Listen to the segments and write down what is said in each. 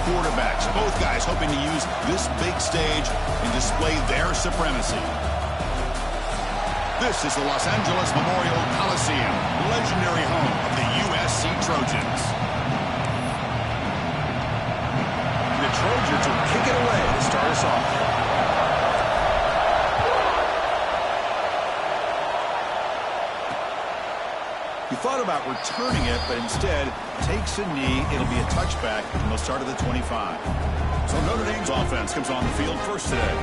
quarterbacks. Both guys hoping to use this big stage and display their supremacy. This is the Los Angeles Memorial Coliseum, legendary home of the USC Trojans. The Trojans will kick it away to start us off. He thought about returning it, but instead takes a knee. It'll be a touchback, and they'll start at the 25. So Notre Dame's offense comes on the field first today.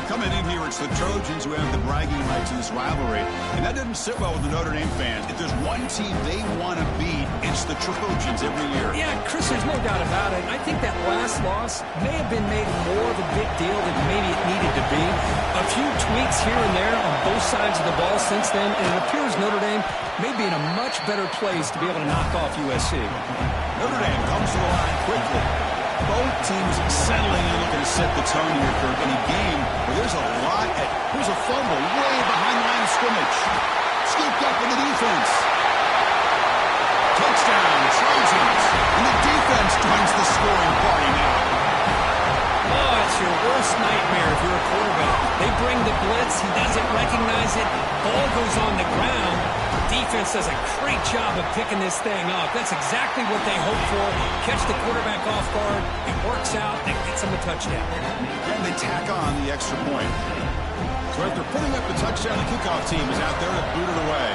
Coming in here, it's the Trojans who have the bragging rights in this rivalry, and that didn't sit well with the Notre Dame fans. If there's one team they want to beat, it's the Trojans every year. Yeah, Chris, there's no doubt about it. I think that last loss may have been made more of a big deal than maybe it needed to be. A few tweaks here and there on both sides of the ball since then, and it appears Notre Dame may be in a much better place to be able to knock off USC. Notre Dame comes to the line quickly. Both teams settling and looking to set the tone here, Kirk, in a game where there's a lot at... Here's a fumble way behind the line of scrimmage. Scooped up in the defense. Touchdown, Trojans. And the defense joins the scoring party now. Oh, it's your worst nightmare if you're a quarterback. They bring the blitz. He doesn't recognize it. Ball goes on the ground. Defense does a great job of picking this thing up. That's exactly what they hope for. Catch the quarterback off guard. It works out. That gets them a touchdown. And they tack on the extra point. So after putting up the touchdown, the kickoff team is out there to boot it away.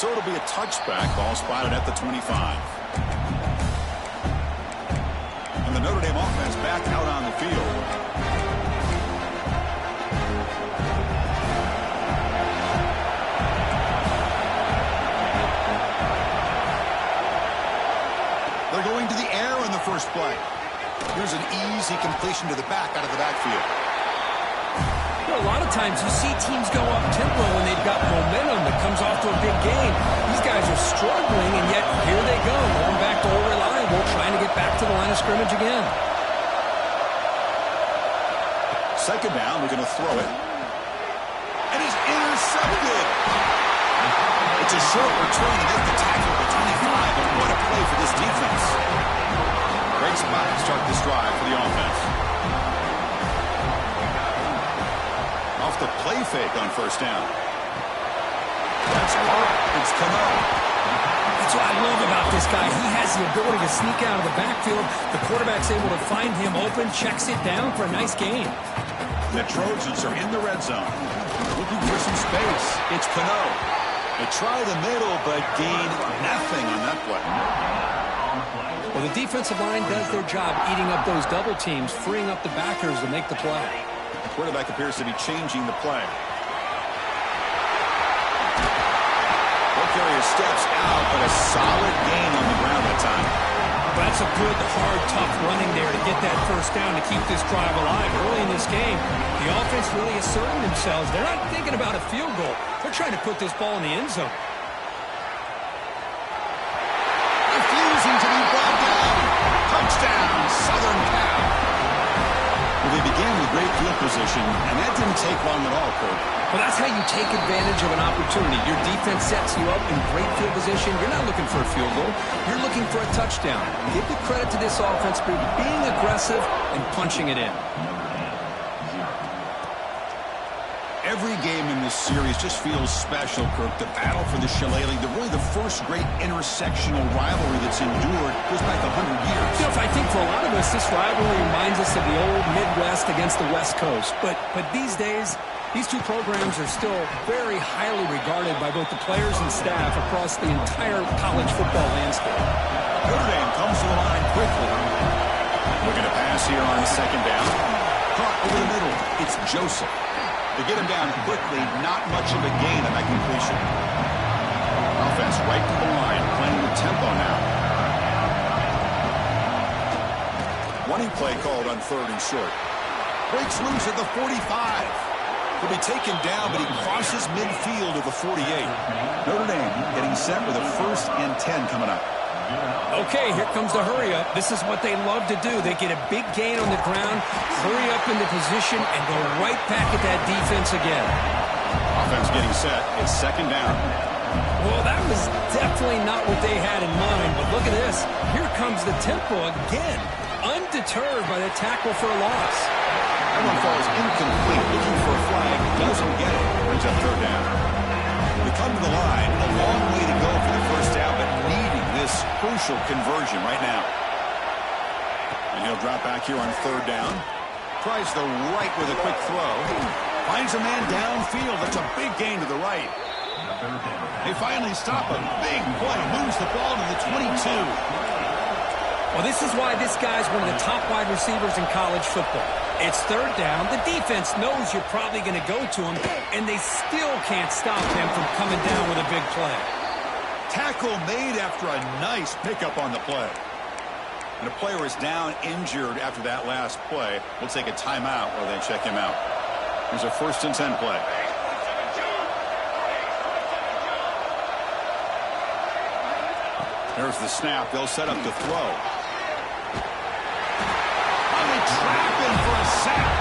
So it'll be a touchback. Ball spotted at the 25. And the Notre Dame offense back out on the field. They're going to the air in the first play. Here's an easy completion to the back out of the backfield. You know, a lot of times you see teams go up-tempo when they've got momentum that comes off to a big game. These guys are struggling, and yet here they go, going back to old reliable, trying to get back to the line of scrimmage again. Second down, we're going to throw it. And he's intercepted. It's a short return to make the tackle at the 25, but what a play for this defense. Great spot to start this drive for the offense. Off the play fake on first down. That's caught. It's Cano. That's what I love about this guy. He has the ability to sneak out of the backfield. The quarterback's able to find him open, checks it down for a nice gain. The Trojans are in the red zone. Looking for some space. It's Cano. They try the middle, but gain nothing on that play. Well, the defensive line does their job eating up those double teams, freeing up the backers to make the play. The quarterback appears to be changing the play. Ball carrier steps out, but a solid gain on the ground that time. That's a good, hard, tough running there to get that first down to keep this drive alive early in this game. The offense really asserting themselves. They're not thinking about a field goal. They're trying to put this ball in the end zone. Refusing to be brought down. Touchdown, Southern Cal. Well, they began with great field position, and that didn't take long at all, Kurt. Well, that's how you take advantage of an opportunity. Your defense sets you up in great field position. You're not looking for a field goal. You're looking for a touchdown. Give the credit to this offense for being aggressive and punching it in. Every game in this series just feels special, Kirk. The battle for the Shillelagh, really the first great intersectional rivalry that's endured goes back 100 years. You know, I think for a lot of us, this rivalry reminds us of the old Midwest against the West Coast. But these days, these two programs are still very highly regarded by both the players and staff across the entire college football landscape. Notre Dame comes to the line quickly. Looking to pass here on second down. Caught over the middle. It's Joseph. To get him down quickly, not much of a gain on that completion. Offense right to the line, playing with tempo now. Running play called on third and short. Breaks loose at the 45. He'll be taken down, but he crosses midfield at the 48. Notre Dame getting set with a 1st and 10 coming up. Okay, here comes the hurry up. This is what they love to do. They get a big gain on the ground, hurry up into position, and go right back at that defense again. Offense getting set. It's second down. Well, that was definitely not what they had in mind, but look at this. Here comes the tempo again, undeterred by the tackle for a loss. That one falls incomplete, looking for a flag, doesn't get it, brings up third down. We come to the line, a long way to go for the first down, but needing this crucial conversion right now. And he'll drop back here on third down. Tries the right with a quick throw. Finds a man downfield. That's a big gain to the right. They finally stop a big play. Moves the ball to the 22. Well, this is why this guy's one of the top wide receivers in college football. It's third down. The defense knows you're probably going to go to him, and they still can't stop him from coming down with a big play. Tackle made after a nice pickup on the play. And a player is down injured after that last play. We'll take a timeout while they check him out. Here's a 1st and 10 play. There's the snap. They'll set up the throw. And they trap him for a sack.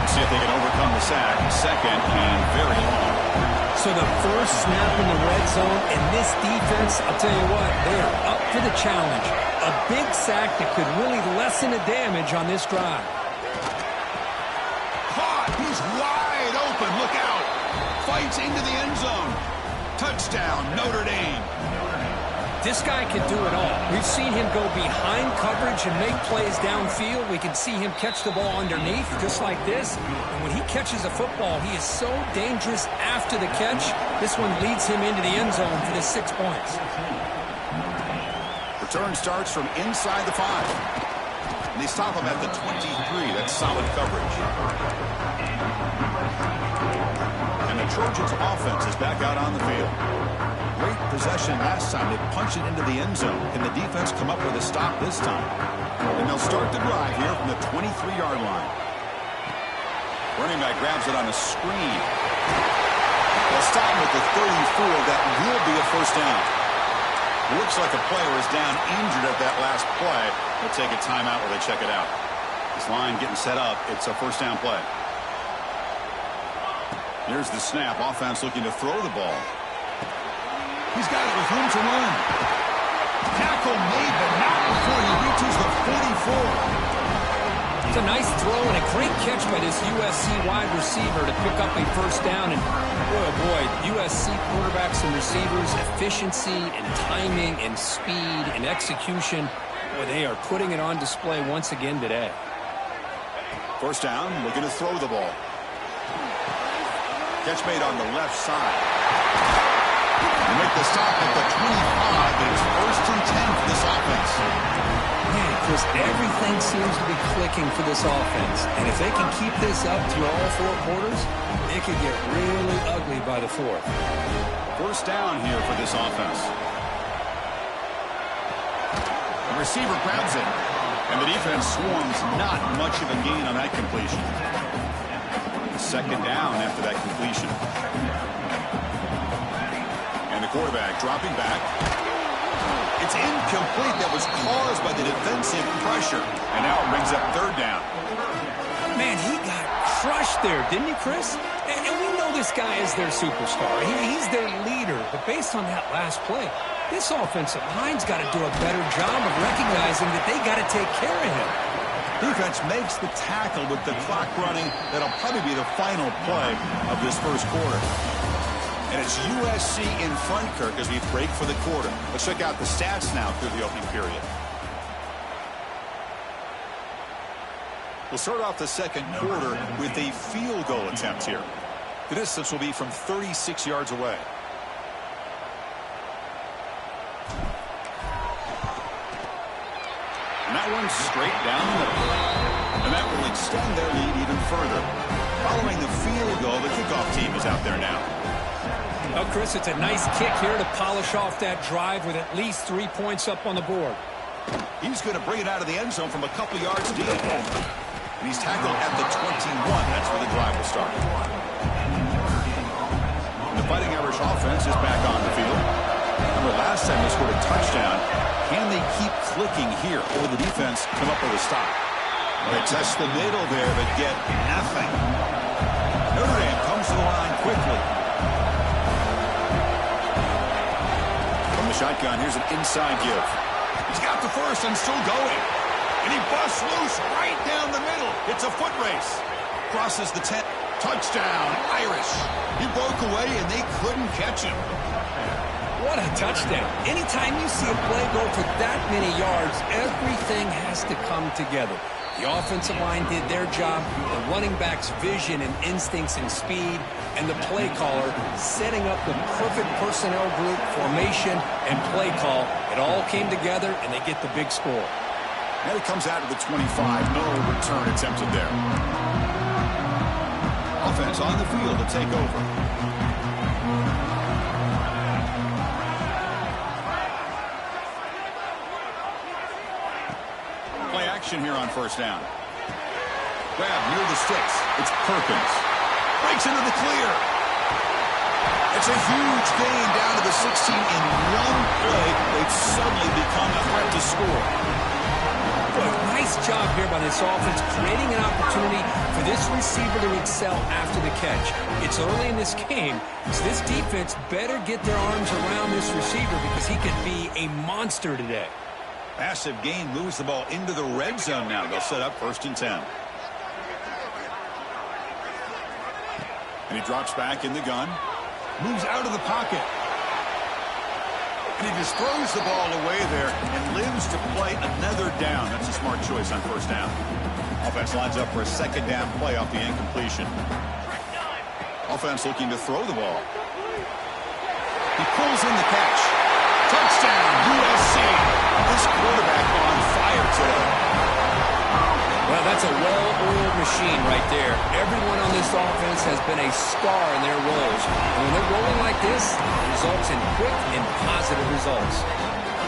Let's see if they can overcome the sack. Second and very long. So the first snap in the red zone, and this defense, I'll tell you what, they are up to the challenge. A big sack that could really lessen the damage on this drive. Caught. He's wide open. Look out. Fights into the end zone. Touchdown, Notre Dame. This guy can do it all. We've seen him go behind coverage and make plays downfield. We can see him catch the ball underneath, just like this. And when he catches a football, he is so dangerous after the catch. This one leads him into the end zone for the 6 points. Return starts from inside the 5. And they stop him at the 23. That's solid coverage. And the Trojans' offense is back out on the field. Great possession last time. They punched it into the end zone. Can the defense come up with a stop this time? And they'll start the drive here from the 23-yard line. Running back grabs it on a screen. They'll stop him at the 34. That will be a first down. Looks like a player is down injured at that last play. They'll take a timeout while they check it out. This line getting set up. It's a first down play. Here's the snap. Offense looking to throw the ball. He's got it with room to run. Tackle made, but not before he reaches the 44. It's a nice throw and a great catch by this USC wide receiver to pick up a first down. And boy, oh boy, USC quarterbacks and receivers, efficiency and timing and speed and execution. Boy, they are putting it on display once again today. First down, looking to throw the ball. Catch made on the left side. They make the stop at the 25, but it's 1st and 10 for this offense. Man, Chris, everything seems to be clicking for this offense. And if they can keep this up through all 4 quarters, it could get really ugly by the 4th. First down here for this offense. The receiver grabs it, and the defense swarms. Not much of a gain on that completion. Second down after that completion. And the quarterback dropping back. It's incomplete. That was caused by the defensive pressure. And now it brings up third down. Man, he got crushed there, didn't he, Chris? And we know this guy is their superstar. He's their leader. But based on that last play, this offensive line's got to do a better job of recognizing that they got to take care of him. Defense makes the tackle with the clock running. That'll probably be the final play of this first quarter. And it's USC in front, Kirk, as we break for the quarter. Let's check out the stats now through the opening period. We'll start off the second quarter with a field goal attempt here. The distance will be from 36 yards away. And that one's straight down the middle. And that will extend their lead even further. Following the field goal, the kickoff team is out there now. Well, Chris, it's a nice kick here to polish off that drive with at least 3 points up on the board. He's going to bring it out of the end zone from a couple yards deep. And he's tackled at the 21. That's where the drive will start. And the Fighting Irish offense is back on the field. Remember, last time they scored a touchdown. Can they keep clicking here, or the defense come up with a stop? They test the middle there, but get nothing. Notre Dame comes to the line quickly. the shotgun. Here's an inside give. He's got the first and still going. And he busts loose right down the middle. It's a foot race. Crosses the 10. Touchdown, Irish. He broke away, and they couldn't catch him. What a touchdown. Anytime you see a play go for that many yards, everything has to come together. The offensive line did their job, the running back's vision and instincts and speed, and the play caller setting up the perfect personnel group, formation, and play call. It all came together, and they get the big score. And it comes out to the 25. No return attempted there. Offense on the field to take over. Play action here on first down. Grab near the sticks. It's Perkins. Breaks into the clear. It's a huge gain down to the 16 in one play. They've suddenly become a threat to score. Nice job here by this offense, creating an opportunity for this receiver to excel after the catch. It's early in this game, so this defense better get their arms around this receiver because he could be a monster today. Massive gain moves the ball into the red zone now. They'll set up 1st and 10. And he drops back in the gun. Moves out of the pocket. And he just throws the ball away there and lives to play another down. That's a smart choice on first down. Offense lines up for a 2nd down play off the incompletion. Offense looking to throw the ball. He pulls in the catch. Touchdown, USC. This quarterback on fire today. Well, that's a well-oiled machine right there. Everyone on this offense has been a star in their roles. And when they're rolling like this, it results in quick and positive results.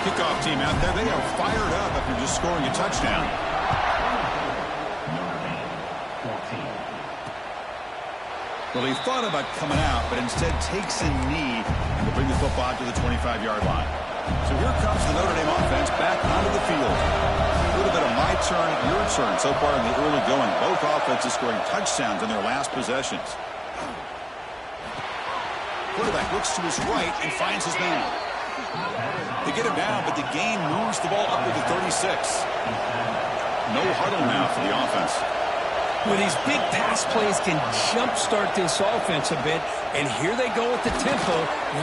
Kickoff team out there, they are fired up after just scoring a touchdown. Well, he thought about coming out, but instead takes a knee and will bring the football to the 25-yard line. So here comes the Notre Dame offense back onto the field. A little bit of my turn, your turn so far in the early going. Both offenses scoring touchdowns in their last possessions. Quarterback looks to his right and finds his man. They get him down, but the gain moves the ball up to the 36. No huddle now for the offense. Well, these big pass plays can jumpstart this offense a bit, and here they go with the tempo,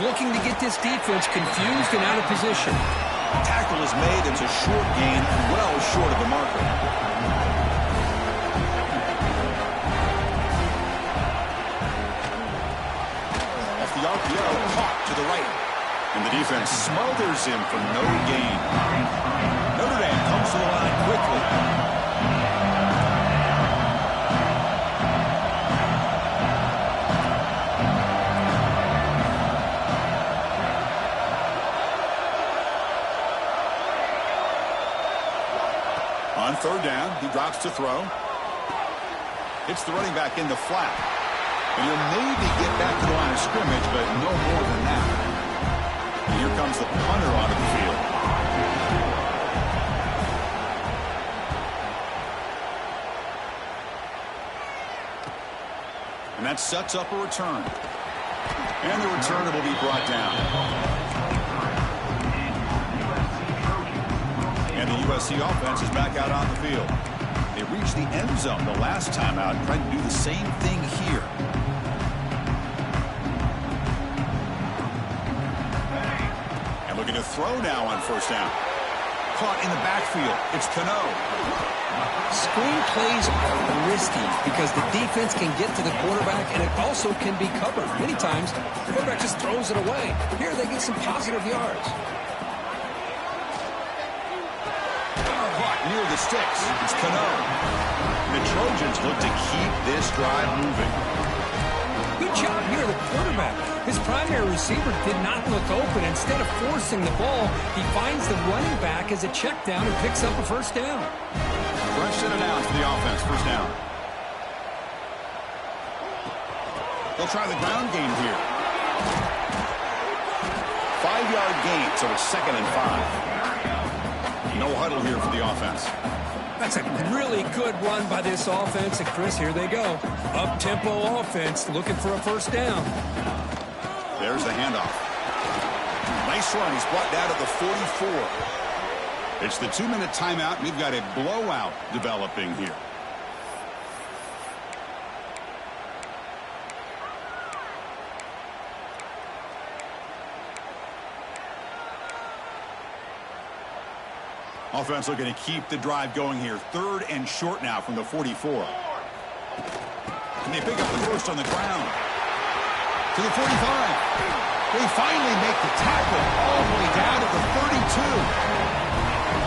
looking to get this defense confused and out of position. Tackle is made. It's a short gain, well short of the marker. Off the RPO, caught to the right. And the defense smothers him for no gain. Notre Dame comes to the line quickly. On 3rd down, he drops to throw. Hits the running back in the flat. And he'll maybe get back to the line of scrimmage, but no more than that. And here comes the punter onto the field. And that sets up a return. And the returner will be brought down. And the USC offense is back out on the field. They reached the end zone the last time out, trying to do the same thing here. And looking to throw now on 1st down. Caught in the backfield. It's Cano. Screen plays are risky because the defense can get to the quarterback, and it also can be covered. Many times, the quarterback just throws it away. Here, they get some positive yards. Near the sticks. It's Cano. The Trojans look to keep this drive moving. Good job here, the quarterback. His primary receiver did not look open. Instead of forcing the ball, he finds the running back as a check down and picks up a 1st down. Fresh set it down for the offense. 1st down. They'll try the ground game here. 5-yard gain, so it's 2nd and 5. No huddle here for the offense. That's a really good run by this offense. And, Chris, here they go. Up-tempo offense looking for a 1st down. There's the handoff. Nice run. He's brought down to the 44. It's the 2-minute timeout. We've got a blowout developing here. Offense looking to keep the drive going here. 3rd and short now from the 44. And they pick up the first on the ground. To the 45. They finally make the tackle all the way down to the 32.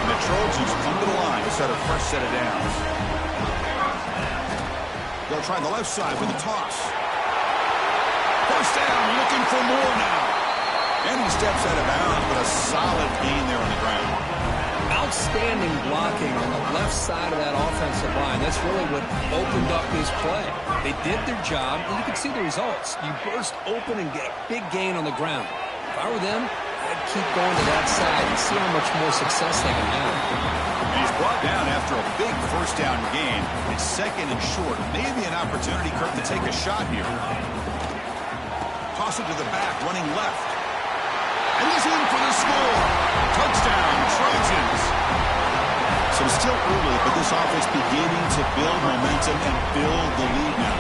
And the Trojans come to the line to set a fresh set of downs. They'll try the left side with a toss. First down, looking for more now. And he steps out of bounds, but a solid gain there on the ground. Outstanding blocking on the left side of that offensive line. That's really what opened up his play. They did their job, and you can see the results. You burst open and get a big gain on the ground. If I were them, I'd keep going to that side and see how much more success they can have. And he's brought down after a big first down gain. It's 2nd and short. Maybe an opportunity, Kirk, to take a shot here. Toss it to the back, running left. And he's in for the score. Touchdown, Trojans. So it's still early, but this offense beginning to build momentum and build the lead now.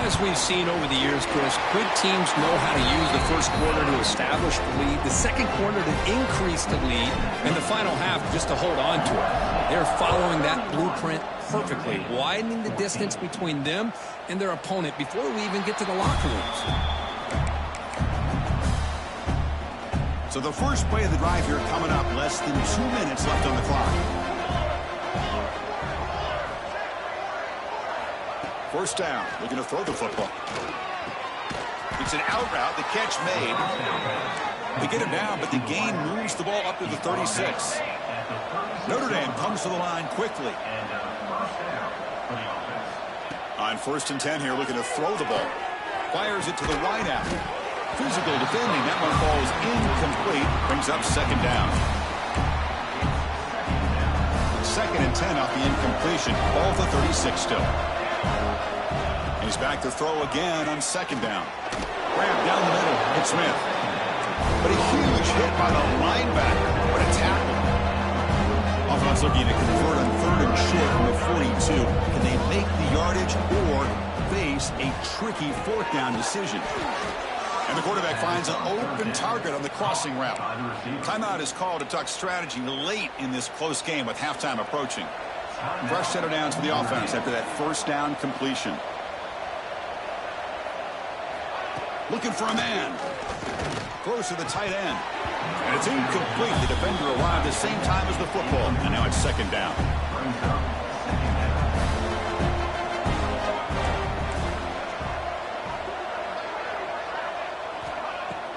As we've seen over the years, Chris, good teams know how to use the first quarter to establish the lead, the second quarter to increase the lead, and the final half just to hold on to it. They're following that blueprint perfectly, widening the distance between them and their opponent before we even get to the locker rooms. So the first play of the drive here coming up. Less than 2 minutes left on the clock. First down. Looking to throw the football. It's an out route. The catch made. They get him down, but the gain moves the ball up to the 36. Notre Dame comes to the line quickly. On 1st and 10 here, looking to throw the ball. Fires it to the right out. Physical defending. That one falls incomplete. Brings up 2nd down. 2nd and 10 off the incompletion. Ball to 36 still. And he's back to throw again on 2nd down. Grab down the middle. It's Smith. But a huge hit by the linebacker. What a tackle. Offense looking to convert on 3rd and short from the 42. Can they make the yardage or face a tricky 4th down decision? And the quarterback finds an open target on the crossing route. Timeout is called to talk strategy late in this close game with halftime approaching. Fresh set of downs for the offense after that first down completion. Looking for a man. Throws to the tight end. And it's incomplete. The defender arrived at the same time as the football. And now it's 2nd down.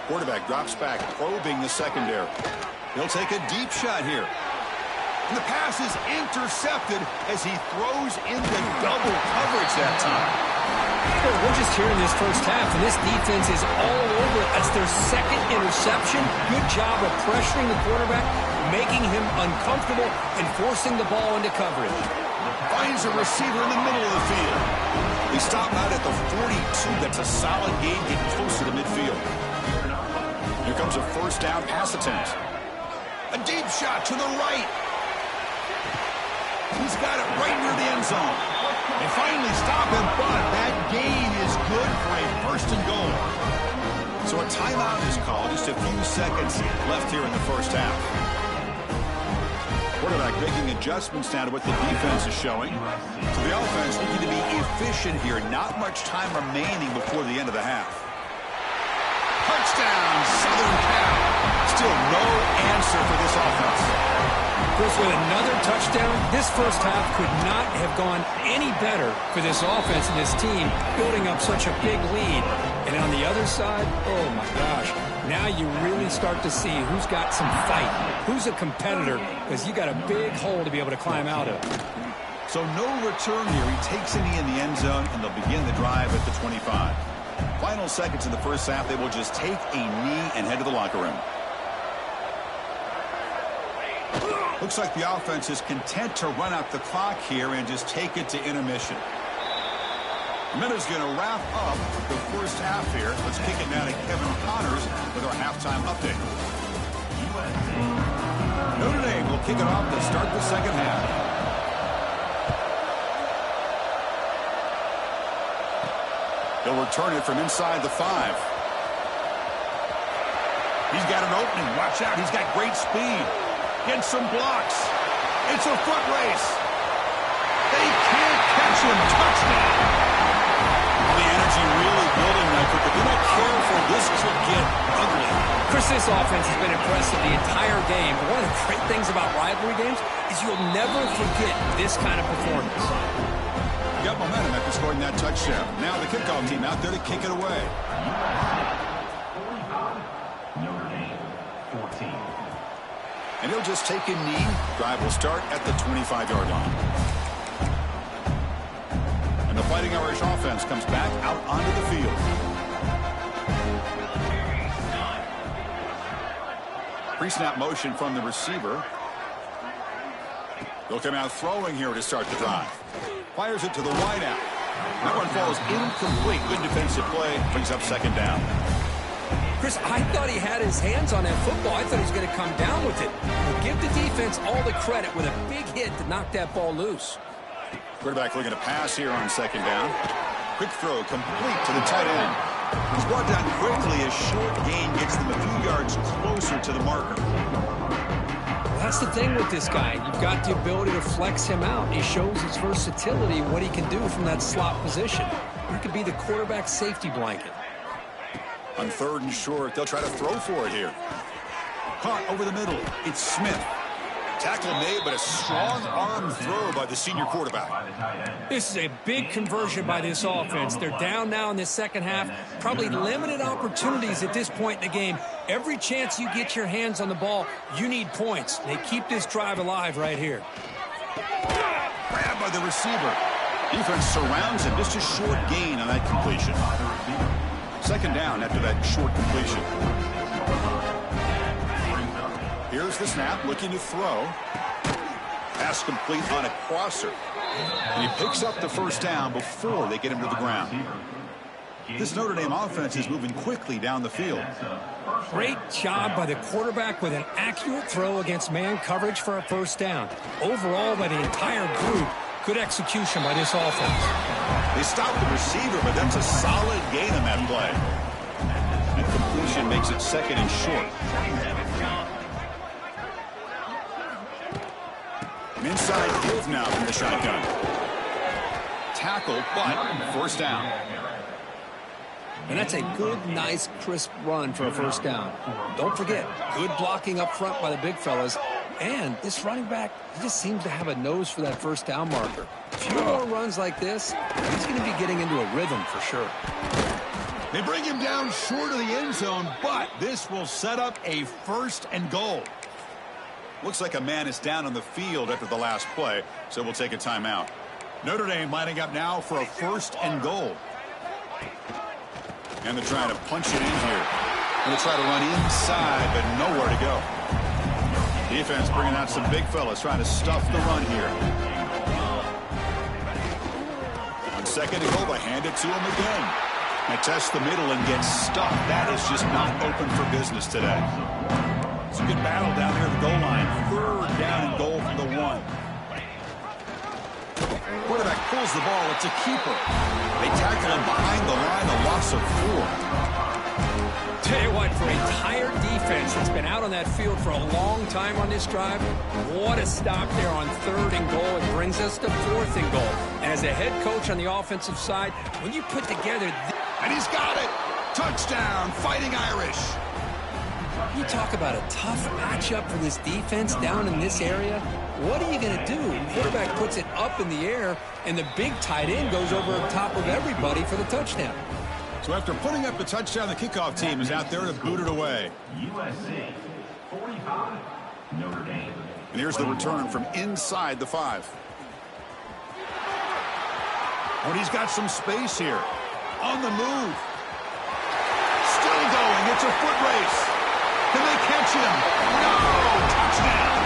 Quarterback drops back, probing the secondary. He'll take a deep shot here. And the pass is intercepted as he throws into double coverage that time. Well, we're just here in this first half, and this defense is all over it. That's their 2nd interception. Good job of pressuring the quarterback, making him uncomfortable, and forcing the ball into coverage. Finds a receiver in the middle of the field. They stop out at the 42. That's a solid gain, getting close to the midfield. Here comes a first down pass attempt. A deep shot to the right. He's got it right near the end zone. They finally stop him, but that gain is good for a 1st and goal. So a timeout is called. Just a few seconds left here in the first half. Quarterback making adjustments now to what the defense is showing. So the offense looking to be efficient here. Not much time remaining before the end of the half. Touchdown, Southern Cal. Still no answer for this offense. Chris, with another touchdown, this first half could not have gone any better for this offense and this team, building up such a big lead. And on the other side, oh my gosh, now you really start to see who's got some fight, who's a competitor, because you got a big hole to be able to climb out of. So no return here. He takes a knee in the end zone, and they'll begin the drive at the 25. Final seconds in the first half, they will just take a knee and head to the locker room. Looks like the offense is content to run out the clock here and just take it to intermission. The minute's going to wrap up the first half here. Let's kick it now to Kevin Connors with our halftime. halftime update. Notre Dame will kick it off to start the second half. He'll return it from inside the 5. He's got an opening. Watch out. He's got great speed. Gets some blocks. It's a foot race. They can't catch him. Touchdown. The energy really building that, but be not careful. This could get ugly. Chris, this offense has been impressive the entire game. But one of the great things about rivalry games is you'll never forget this kind of performance. Got momentum after scoring that touchdown. Now the kickoff team out there to kick it away. And he'll just take a knee. Drive will start at the 25-yard line. And the Fighting Irish offense comes back out onto the field. Pre-snap motion from the receiver. They'll come out throwing here to start the drive. Fires it to the wideout. That one falls incomplete. Good defensive play. Brings up second down. Chris, I thought he had his hands on that football. I thought he was going to come down with it. But give the defense all the credit with a big hit to knock that ball loose. Quarterback looking to pass here on second down. Quick throw complete to the tight end. He's brought down quickly. A short gain gets them a few yards closer to the marker. Well, that's the thing with this guy. You've got the ability to flex him out. He shows his versatility, what he can do from that slot position. He could be the quarterback safety blanket. On third and short, they'll try to throw for it here. Caught over the middle. It's Smith. Tackle made, but a strong arm throw by the senior quarterback. This is a big conversion by this offense. They're down now in the second half. Probably limited opportunities at this point in the game. Every chance you get your hands on the ball, you need points. They keep this drive alive right here. Grabbed by the receiver. Defense surrounds him. Just a short gain on that completion. Second down after that short completion. Here's the snap, looking to throw. Pass complete on a crosser. And he picks up the first down before they get him to the ground. This Notre Dame offense is moving quickly down the field. Great job by the quarterback with an accurate throw against man coverage for a first down. Overall, by the entire group, good execution by this offense. They stopped the receiver, but that's a solid gain on that play. And completion makes it second and short. An inside give now from the shotgun. Tackle, but first down. And that's a good, nice, crisp run for a first down. Don't forget, good blocking up front by the big fellas. And this running back, he just seems to have a nose for that first down marker. A few more runs like this, he's going to be getting into a rhythm for sure. They bring him down short of the end zone, but this will set up a first and goal. Looks like a man is down on the field after the last play, so we'll take a timeout. Notre Dame lining up now for a first and goal. And they're trying to punch it in here. Going to try to run inside, but nowhere to go. Defense bringing out some big fellas, trying to stuff the run here. On second and goal, they hand it to him again. They test the middle and get stuffed. That is just not open for business today. It's a good battle down there at the goal line. Third down and goal from the 1. Quarterback pulls the ball. It's a keeper. They tackle him behind the line, a loss of 4. Tell you what, for a tired defense that's been out on that field for a long time on this drive, what a stop there on third and goal. It brings us to fourth and goal. And as a head coach on the offensive side, when you put together... And he's got it! Touchdown, Fighting Irish! You talk about a tough matchup for this defense down in this area. What are you going to do? Quarterback puts it up in the air, and the big tight end goes over the top of everybody for the touchdown. So after putting up the touchdown, the kickoff team is out there to boot it away. USC 45, Notre Dame. And here's the return from inside the 5. Oh, and he's got some space here. On the move. Still going. It's a foot race. Can they catch him? No! Touchdown!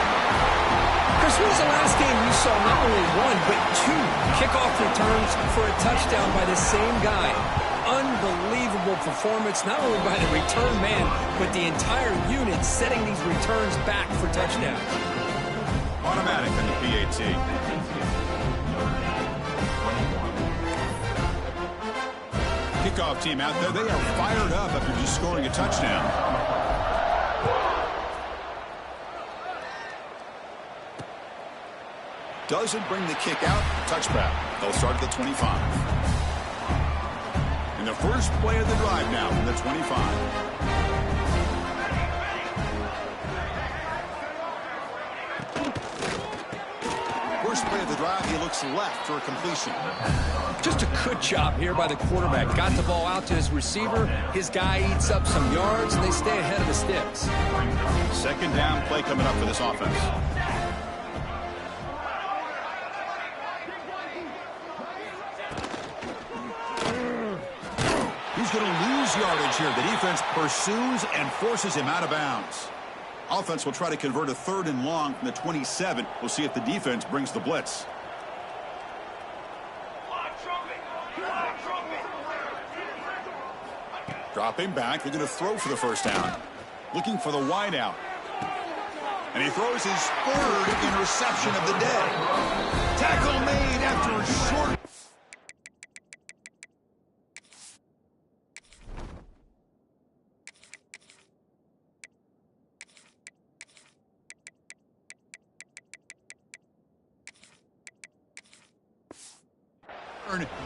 Chris, when was the last game you saw not only one, but 2 kickoff returns for a touchdown by the same guy? Unbelievable remarkable performance, not only by the return man, but the entire unit setting these returns back for touchdowns. Automatic in the PAT. Kickoff team out there. They are fired up after just scoring a touchdown. Doesn't bring the kick out. Touchback. They'll start at the 25. And the first play of the drive now from the 25. First play of the drive, he looks left for a completion. Just a good job here by the quarterback. Got the ball out to his receiver. His guy eats up some yards, and they stay ahead of the sticks. Second down play coming up for this offense. He's going to lose yardage here. The defense pursues and forces him out of bounds. Offense will try to convert a 3rd and long from the 27. We'll see if the defense brings the blitz. Dropping back. They're going to throw for the first down. Looking for the wide out. And he throws his 3rd interception of the day. Tackle made after a short...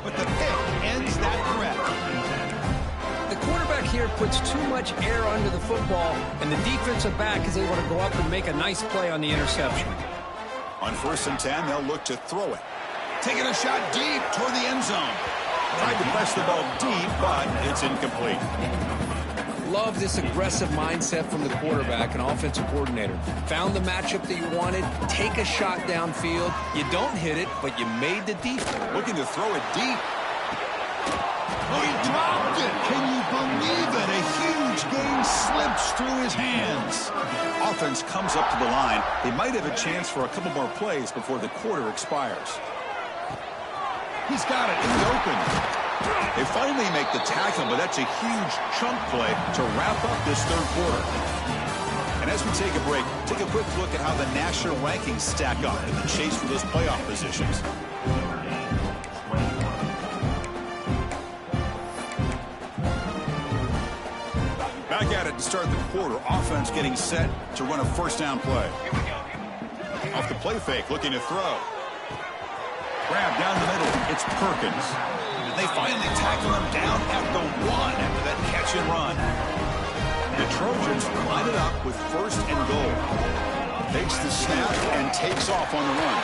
But the pick ends that threat. The quarterback here puts too much air under the football, and the defensive back is able to go up and make a nice play on the interception. On 1st and 10, they'll look to throw it. Taking a shot deep toward the end zone. Tried to press the ball deep, but it's incomplete. Love this aggressive mindset from the quarterback and offensive coordinator. Found the matchup that you wanted, take a shot downfield. You don't hit it, but you made the defense. Looking to throw it deep. Oh, he dropped it. Can you believe it? A huge gain slips through his hands. Offense comes up to the line. They might have a chance for a couple more plays before the quarter expires. He's got it in the open. They finally make the tackle, but that's a huge chunk play to wrap up this 3rd quarter. And as we take a break, take a quick look at how the national rankings stack up in the chase for those playoff positions. Back at it to start the quarter. Offense getting set to run a first down play. Off the play fake, looking to throw. Grab down the middle. It's Perkins. They finally tackle him down at the 1 after that catch and run. The Trojans line it up with 1st and goal. Takes the snap and takes off on the run.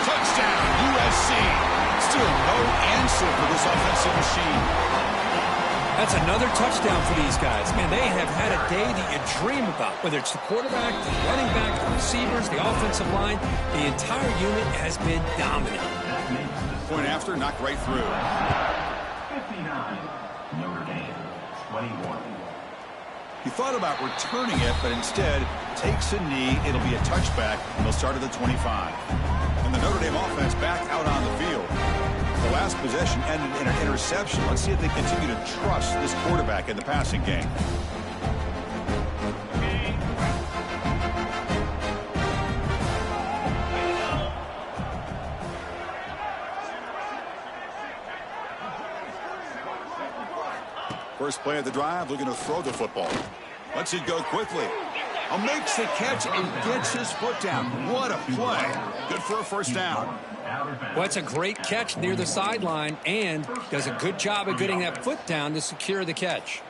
Touchdown, USC. Still no answer for this offensive machine. That's another touchdown for these guys. Man, they have had a day that you dream about. Whether it's the quarterback, the running back, the receivers, the offensive line, the entire unit has been dominant. Point after, knocked right through. 59, Notre Dame, 21. He thought about returning it, but instead takes a knee. It'll be a touchback, and they'll start at the 25. And the Notre Dame offense back out on the field. The last possession ended in an interception. Let's see if they continue to trust this quarterback in the passing game. First play of the drive, looking to throw the football. Lets it go quickly. Makes the catch and gets his foot down. What a play. Good for a first down. Well, it's a great catch near the sideline and does a good job of getting that foot down to secure the catch.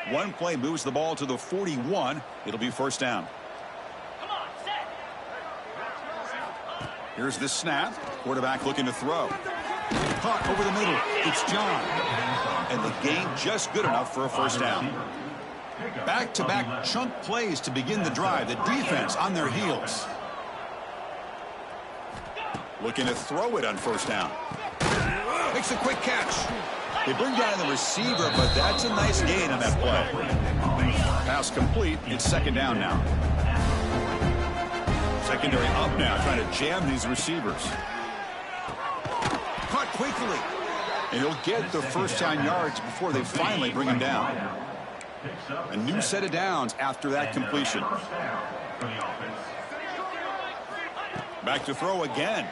One play moves the ball to the 41. It'll be first down. Here's the snap. Quarterback looking to throw. Caught over the middle. It's John. And the gain just good enough for a first down. Back-to-back chunk plays to begin the drive. The defense on their heels. Looking to throw it on first down. Makes a quick catch. They bring down the receiver, but that's a nice gain on that play. Pass complete. It's second down now. Secondary up now, trying to jam these receivers. carefully. And he'll get the first down yards before they finally bring him down. A new set of downs after that completion. Back to throw again.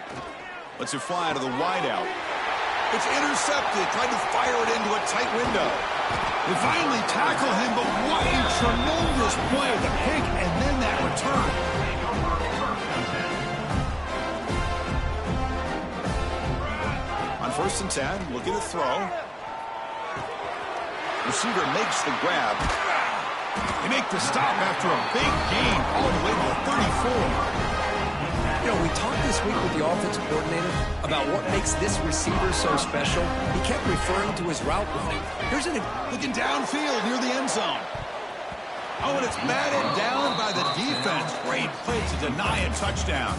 Lets it fly to the wideout. It's intercepted. Tried to fire it into a tight window. They finally tackle him, but what a tremendous play. The pick and then that return. On 1st and 10, looking to throw. Receiver makes the grab. They make the stop after a big gain all the way to the 34. You know, we talked this week with the offensive coordinator about what makes this receiver so special. He kept referring to his route running. Here's an looking downfield near the end zone. Oh, and it's batted down by the defense. Great play to deny a touchdown.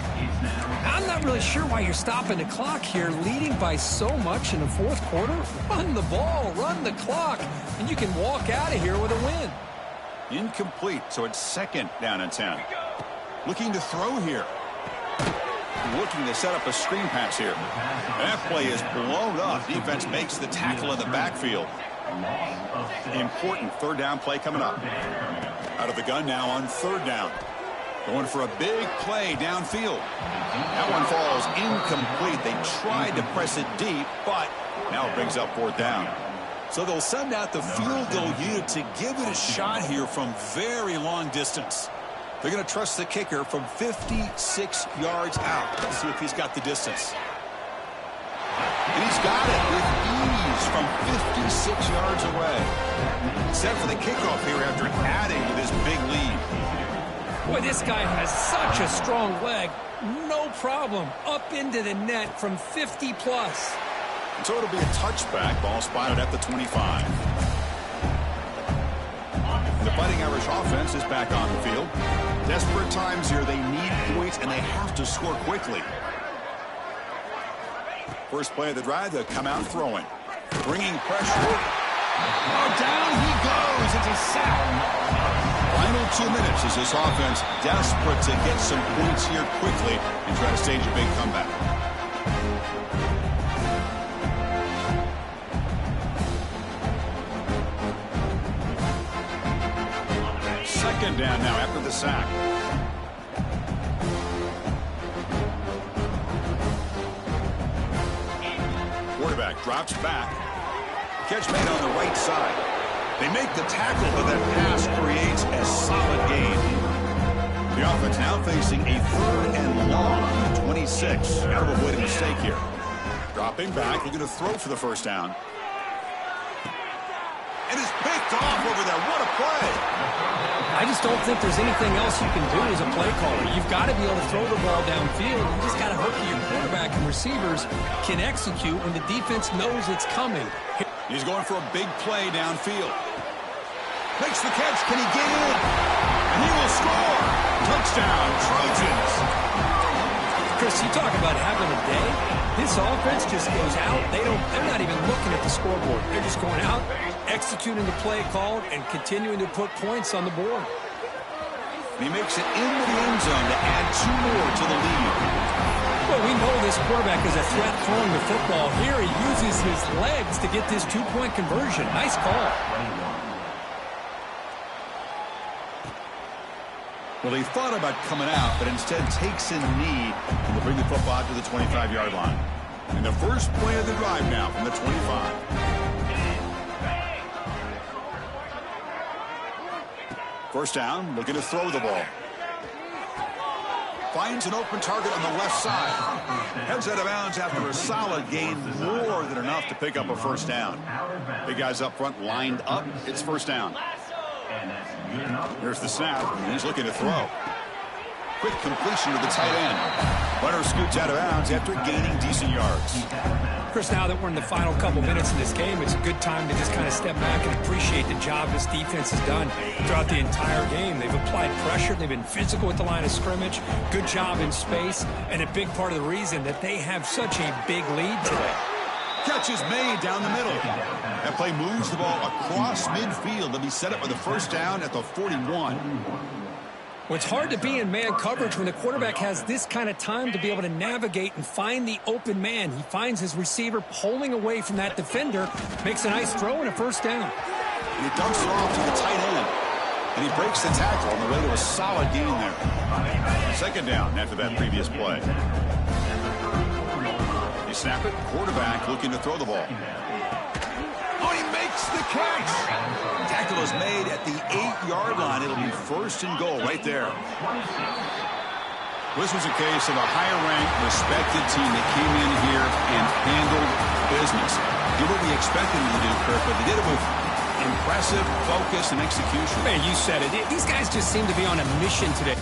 I'm not really sure why you're stopping the clock here, leading by so much in the 4th quarter. Run the ball, run the clock, and you can walk out of here with a win. Incomplete, so it's 2nd down and 10. Looking to throw here. Looking to set up a screen pass here. That play is blown up. Defense makes the tackle in the backfield. Important 3rd down play coming up. Out of the gun now on 3rd down. Going for a big play downfield. That one falls incomplete. They tried to press it deep, but now it brings up 4th down. So they'll send out the field goal unit to give it a shot here from very long distance. They're going to trust the kicker from 56 yards out. Let's see if he's got the distance. And he's got it with ease from 56 yards away. Set for the kickoff here after adding to this big lead. Boy, this guy has such a strong leg. No problem. Up into the net from 50 plus. And so it'll be a touchback. Ball spotted at the 25. The Fighting Irish offense is back on the field. Desperate times here. They need points, and they have to score quickly. First play of the drive, they'll come out throwing. Bringing pressure. Oh, down he goes. It's a sack. Final 2 minutes as this offense desperate to get some points here quickly and try to stage a big comeback. Second down now after the sack. Quarterback drops back. Catch made on the right side. They make the tackle, but that pass creates a solid gain. The offense now facing a 3rd and long on the 26. Got to avoid a mistake here. Dropping back, looking to throw for the 1st down. And it's picked off over there. What a play. I just don't think there's anything else you can do as a play caller. You've got to be able to throw the ball downfield. You just got to hope that your quarterback and receivers can execute when the defense knows it's coming. He's going for a big play downfield. Makes the catch. Can he get in? And he will score. Touchdown, Trojans. Chris, you talk about having a day. This offense just goes out. They're not even looking at the scoreboard. They're just going out, executing the play called, and continuing to put points on the board. And he makes it into the end zone to add 2 more to the lead. Well, we know this quarterback is a threat throwing the football. Here he uses his legs to get this 2-point conversion. Nice call. Well, he thought about coming out, but instead takes a knee and will bring the football to the 25-yard line. And the first play of the drive now from the 25. First down, looking to throw the ball. Finds an open target on the left side. Heads out of bounds after a solid gain, more than enough to pick up a 1st down. Big guys up front lined up. It's 1st down. Here's the snap, and he's looking to throw. Quick completion to the tight end. Runner scoots out of bounds after gaining decent yards. Chris, now that we're in the final couple minutes in this game, it's a good time to just kind of step back and appreciate the job this defense has done throughout the entire game. They've applied pressure. They've been physical at the line of scrimmage. Good job in space, and a big part of the reason that they have such a big lead today. Catch is made down the middle. That play moves the ball across midfield to be set up with a 1st down at the 41. Well, it's hard to be in man coverage when the quarterback has this kind of time to be able to navigate and find the open man. He finds his receiver pulling away from that defender, makes a nice throw and a first down. And he dumps it off to the tight end. And he breaks the tackle on the way to a solid gain there. Second down after that previous play. They snap it. Quarterback looking to throw the ball. Oh, he makes the catch. Tackle is made at the 8-yard line. It'll be first and goal right there. This was a case of a higher-ranked, respected team that came in here and handled business. Did what we expected them to do, Kirk, but they did it with impressive focus and execution. Man, you said it. These guys just seem to be on a mission today.